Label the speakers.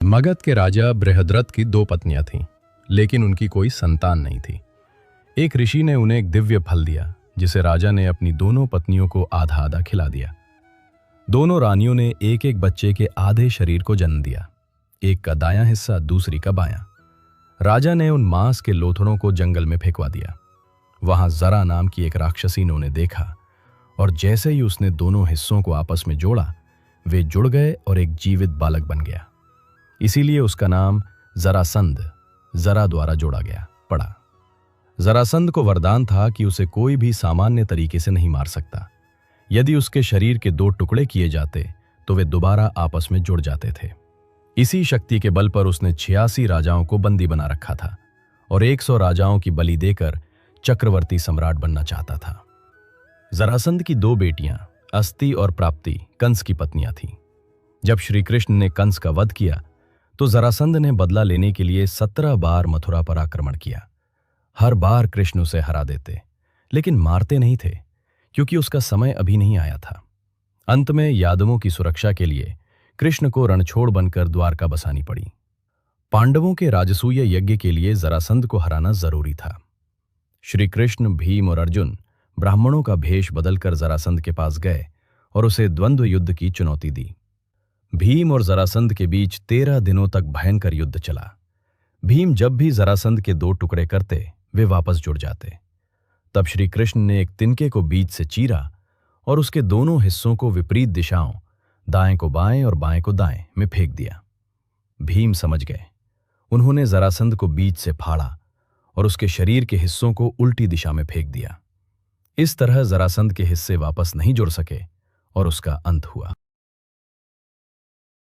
Speaker 1: मगध के राजा बृहद्रथ की दो पत्नियां थीं, लेकिन उनकी कोई संतान नहीं थी। एक ऋषि ने उन्हें एक दिव्य फल दिया, जिसे राजा ने अपनी दोनों पत्नियों को आधा आधा खिला दिया। दोनों रानियों ने एक एक बच्चे के आधे शरीर को जन्म दिया, एक का दायां हिस्सा दूसरी का बायां। राजा ने उन मांस के लोथड़ों को जंगल में फेंकवा दिया। वहां जरा नाम की एक राक्षसी ने उन्हें देखा, और जैसे ही उसने दोनों हिस्सों को आपस में जोड़ा, वे जुड़ गए और एक जीवित बालक बन गया। इसीलिए उसका नाम जरासंध, जरा द्वारा जोड़ा गया, पड़ा। जरासंध को वरदान था कि उसे कोई भी सामान्य तरीके से नहीं मार सकता। यदि उसके शरीर के दो टुकड़े किए जाते तो वे दोबारा आपस में जुड़ जाते थे। इसी शक्ति के बल पर उसने 86 राजाओं को बंदी बना रखा था और 100 राजाओं की बलि देकर चक्रवर्ती सम्राट बनना चाहता था। जरासंध की दो बेटियां अस्ति और प्राप्ति कंस की पत्नियां थीं। जब श्री कृष्ण ने कंस का वध किया तो जरासंध ने बदला लेने के लिए 17 बार मथुरा पर आक्रमण किया। हर बार कृष्ण उसे हरा देते, लेकिन मारते नहीं थे, क्योंकि उसका समय अभी नहीं आया था। अंत में यादवों की सुरक्षा के लिए कृष्ण को रणछोड़ बनकर द्वारका बसानी पड़ी। पांडवों के राजसूय यज्ञ के लिए जरासंध को हराना जरूरी था। श्री कृष्ण, भीम और अर्जुन ब्राह्मणों का भेष बदलकर जरासंध के पास गए और उसे द्वंद्व युद्ध की चुनौती दी। भीम और जरासंध के बीच 13 दिनों तक भयंकर युद्ध चला। भीम जब भी जरासंध के दो टुकड़े करते, वे वापस जुड़ जाते। तब श्री कृष्ण ने एक तिनके को बीच से चीरा और उसके दोनों हिस्सों को विपरीत दिशाओं, दाएं को बाएं और बाएं को दाएं में फेंक दिया। भीम समझ गए। उन्होंने जरासंध को बीच से फाड़ा और उसके शरीर के हिस्सों को उल्टी दिशा में फेंक दिया। इस तरह जरासंध के हिस्से वापस नहीं जुड़ सके और उसका अंत हुआ।